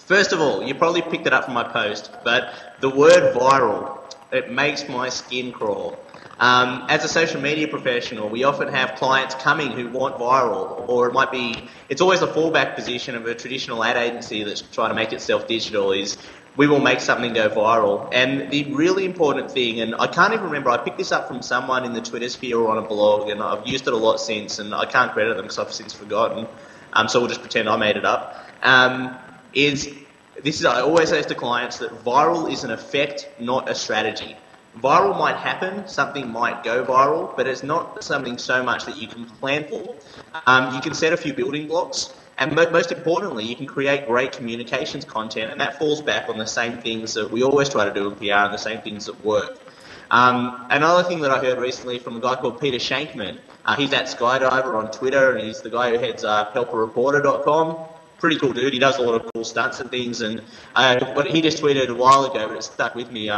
First of all, you probably picked it up from my post, but the word viral, it makes my skin crawl. As a social media professional, we often have clients coming who want viral, or it's always the fallback position of a traditional ad agency that's trying to make itself digital is we will make something go viral. And the really important thing, and I can't even remember, I picked this up from someone in the Twitter sphere or on a blog, and I've used it a lot since, and I can't credit them because I've since forgotten, so we'll just pretend I made it up. I always say to clients that viral is an effect, not a strategy. Viral might happen, something might go viral, but it's not something so much that you can plan for. You can set a few building blocks, and most importantly, you can create great communications content, and that falls back on the same things that we always try to do in PR and the same things that work. Another thing that I heard recently from a guy called Peter Shankman, he's that skydiver on Twitter, and he's the guy who heads helperreporter.com. Pretty cool dude. He does a lot of cool stunts and things, and what he just tweeted a while ago, but it stuck with me.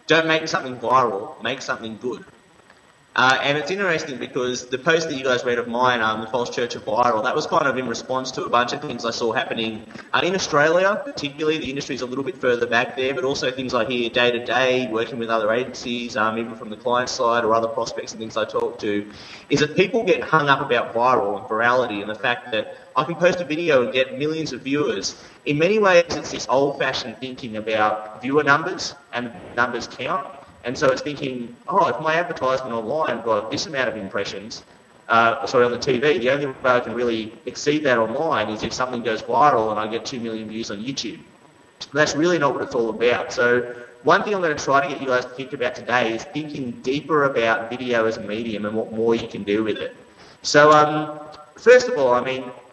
Don't make something viral, make something good. And it's interesting because the post that you guys read of mine, the False Church of Viral, that was kind of in response to a bunch of things I saw happening in Australia, particularly. The industry's a little bit further back there, but also things I hear day to day, working with other agencies, even from the client side or other prospects and things I talk to, is that people get hung up about viral and virality and the fact that I can post a video and get millions of viewers. In many ways, it's this old-fashioned thinking about viewer numbers and numbers count. And so it's thinking, if my advertisement online got this amount of impressions, on the TV, the only way I can really exceed that online is if something goes viral and I get 2 million views on YouTube. That's really not what it's all about. So one thing I'm going to try to get you guys to think about today is thinking deeper about video as a medium and what more you can do with it. So first of all,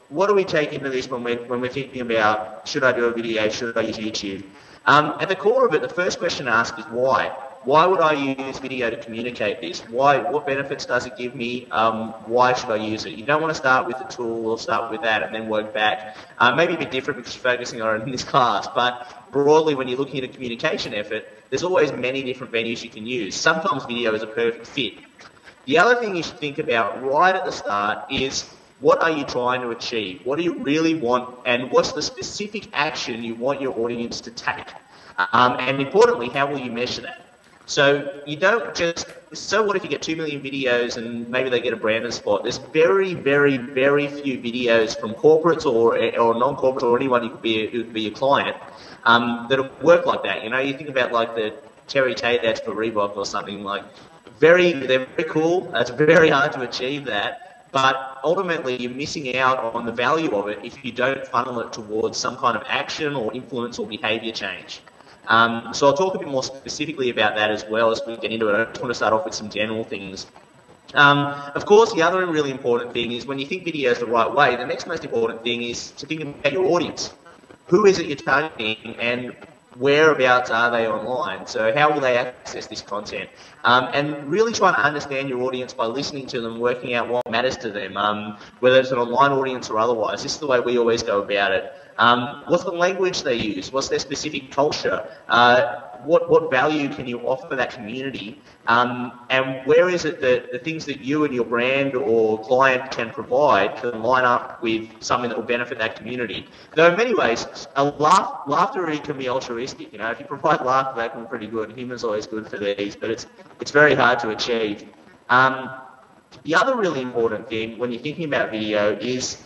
what do we take into this when we're thinking about, should I do a video, should I use YouTube? At the core of it, the first question to ask is why? Why would I use video to communicate this? Why? What benefits does it give me? Why should I use it? You don't want to start with the tool or start with that and then work back. Maybe a bit different because you're focusing on it in this class, but broadly when you're looking at a communication effort, there's always many different venues you can use. Sometimes video is a perfect fit. The other thing you should think about right at the start is, what are you trying to achieve? What do you really want, and what's the specific action you want your audience to take? And importantly, how will you measure that? So you don't just, so what if you get 2 million videos and maybe they get a branded spot? There's very, very, very few videos from corporates or non-corporates or anyone who could be a client that'll work like that. You know, you think about like the Terry Tate ads for Reebok or something, like they're very cool. It's very hard to achieve that. But ultimately, you're missing out on the value of it if you don't funnel it towards some kind of action or influence or behaviour change. So I'll talk a bit more specifically about that as well as we get into it. I just want to start off with some general things. Of course, the other really important thing is when you think video is the right way, the next most important thing is to think about your audience. Who is it you're targeting and whereabouts are they online? So how will they access this content? And really trying to understand your audience by listening to them, working out what matters to them, whether it's an online audience or otherwise. This is the way we always go about it. What's the language they use? What's their specific culture? What value can you offer that community? And where is it that the things that you and your brand or client can provide can line up with something that will benefit that community? Though in many ways, laughter really can be altruistic. You know, if you provide laughter, that can be pretty good. Humor's always good for these, but it's very hard to achieve. The other really important thing when you're thinking about video is,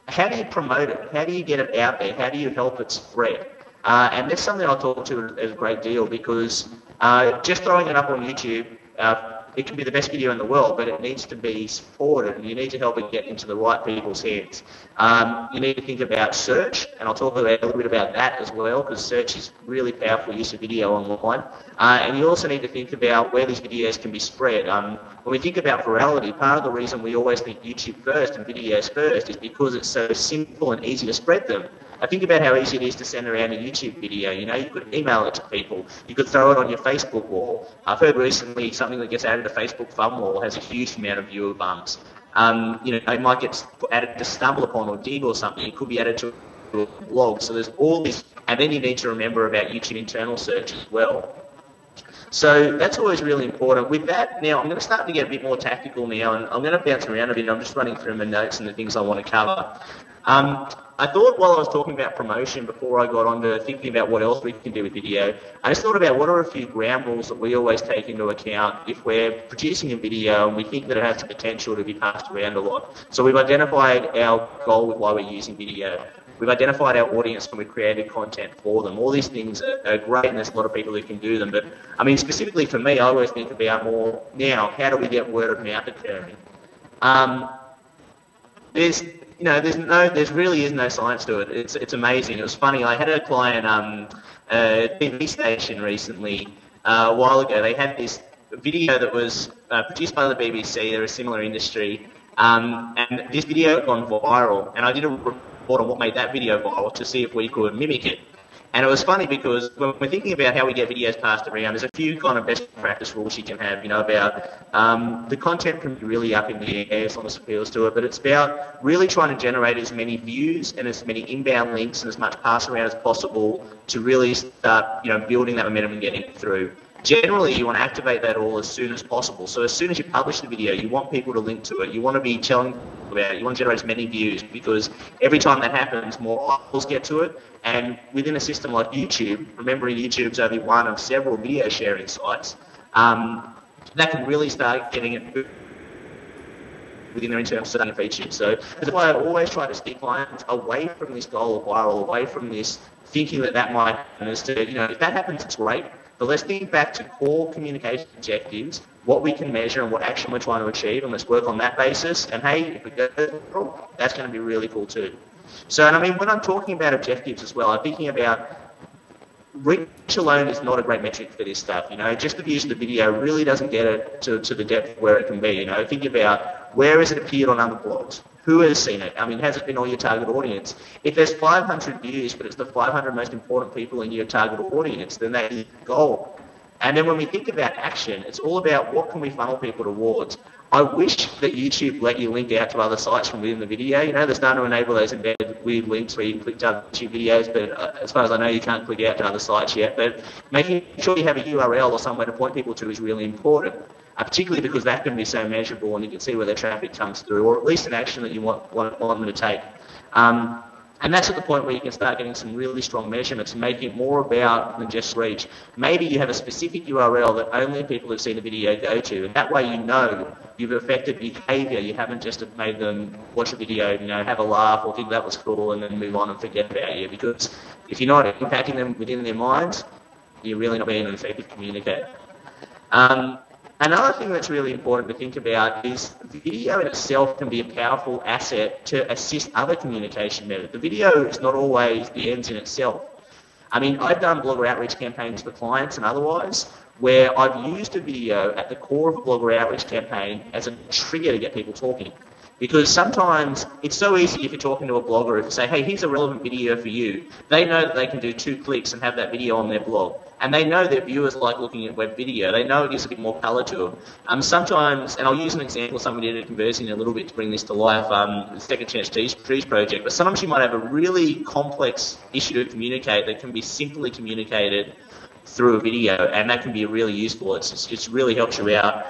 how do you promote it? How do you get it out there? How do you help it spread? And that's something I'll talk to a great deal, because just throwing it up on YouTube, it can be the best video in the world, but it needs to be supported, and you need to help it get into the right people's hands. You need to think about search, and I'll talk a little bit about that as well, because search is really powerful use of video online. And you also need to think about where these videos can be spread. When we think about virality, part of the reason we always think YouTube first and videos first is because it's so simple and easy to spread them. I think about how easy it is to send around a YouTube video. You know, you could email it to people. You could throw it on your Facebook wall. I've heard recently something that gets added to Facebook fun wall has a huge amount of viewer bumps. You know, it might get added to Stumble Upon or Dig or something. It could be added to a blog. So there's all this, and then you need to remember about YouTube internal search as well. So that's always really important. With that, now I'm going to start to get a bit more tactical now, and I'm going to bounce around a bit. I'm just running through my notes and the things I want to cover. I thought while I was talking about promotion before I got on to thinking about what else we can do with video, I just thought about what are a few ground rules that we always take into account if we're producing a video and we think that it has the potential to be passed around a lot. So we've identified our goal with why we're using video. We've identified our audience and we've created content for them. All these things are great and there's a lot of people who can do them. But I mean, specifically for me, I always think about more now, how do we get word of mouth occurring? There really is no science to it. It's amazing. It was funny. I had a client, a TV station recently, a while ago. They had this video that was produced by the BBC. They're a similar industry, and this video had gone viral. And I did a report on what made that video viral to see if we could mimic it. And it was funny because when we're thinking about how we get videos passed around, there's a few kind of best practice rules you can have, about the content can be really up in the air as long as it appeals to it, but it's about really trying to generate as many views and as many inbound links and as much pass around as possible to really start, building that momentum and getting it through. Generally, you want to activate that all as soon as possible. So as soon as you publish the video, you want people to link to it. You want to be telling people about it. You want to generate as many views because every time that happens, more eyeballs get to it. And within a system like YouTube, remembering YouTube's only one of several video sharing sites, that can really start getting it within their internal setting features. So that's why I always try to steer clients away from this goal of viral, away from this thinking that might happen. As to, if that happens, it's great. But let's think back to core communication objectives, what we can measure and what action we're trying to achieve, and let's work on that basis. And hey, if we go viral, that's going to be really cool too. So, and I mean, when I'm talking about objectives as well, I'm thinking about reach alone is not a great metric for this stuff. Just the views of the video really doesn't get it to the depth where it can be. Think about where has it appeared on other blogs? Who has seen it? I mean, has it been all your target audience? If there's 500 views, but it's the 500 most important people in your target audience, then that is the goal. And then when we think about action, it's all about what can we funnel people towards. I wish that YouTube let you link out to other sites from within the video. They're starting to enable those embedded weird links where you click to other YouTube videos, but as far as I know, you can't click out to other sites yet. But making sure you have a URL or somewhere to point people to is really important, particularly because that can be so measurable and you can see where their traffic comes through, or at least an action that you want them to take. And that's at the point where you can start getting some really strong measurements and making it more about than just reach. Maybe you have a specific URL that only people who've seen the video go to, and that way you've affected behaviour. You haven't just made them watch a video, have a laugh or think that was cool and then move on and forget about you. Because if you're not impacting them within their minds, you're really not being an effective communicator. Another thing that's really important to think about is video in itself can be a powerful asset to assist other communication methods. The video is not always the ends in itself. I mean, I've done blogger outreach campaigns for clients and otherwise where I've used a video at the core of a blogger outreach campaign as a trigger to get people talking. Because sometimes it's so easy if you're talking to a blogger, if you say, hey, here's a relevant video for you, they know that they can do 2 clicks and have that video on their blog. And they know their viewers like looking at web video. They know it gives a bit more colour to them. Sometimes, and I'll use an example of somebody did at Converseon in a little bit to bring this to life, the Second Chance Trees project, but sometimes you might have a really complex issue to communicate that can be simply communicated through a video, and that can be really useful. It really helps you out.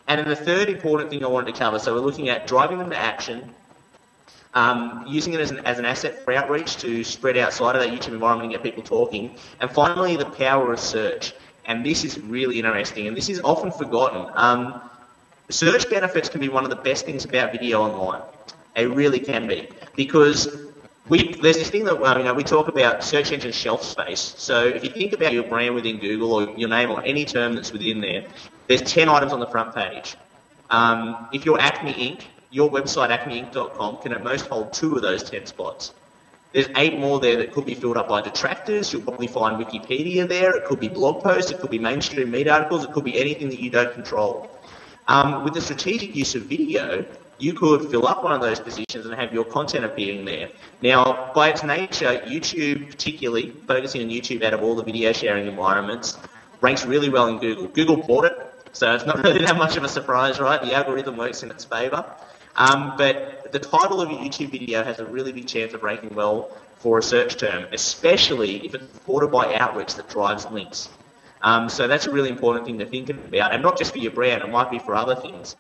And then the third important thing I wanted to cover, so we're looking at driving them to action, using it as an asset for outreach to spread outside of that YouTube environment and get people talking, and finally the power of search. And this is really interesting, and this is often forgotten. Search benefits can be one of the best things about video online. It really can be, because there's this thing that we talk about search engine shelf space. So if you think about your brand within Google or your name or any term that's within there, there's 10 items on the front page. If you're Acme Inc., your website, acmeinc.com, can at most hold 2 of those 10 spots. There's 8 more there that could be filled up by detractors. You'll probably find Wikipedia there. It could be blog posts. It could be mainstream media articles. It could be anything that you don't control. With the strategic use of video, you could fill up one of those positions and have your content appearing there. Now, by its nature, YouTube particularly, focusing on YouTube out of all the video sharing environments, ranks really well in Google. Google bought it, so it's not really that much of a surprise, right? The algorithm works in its favour. But the title of a YouTube video has a really big chance of ranking well for a search term, especially if it's supported by outreach that drives links. So that's a really important thing to think about, and not just for your brand, it might be for other things.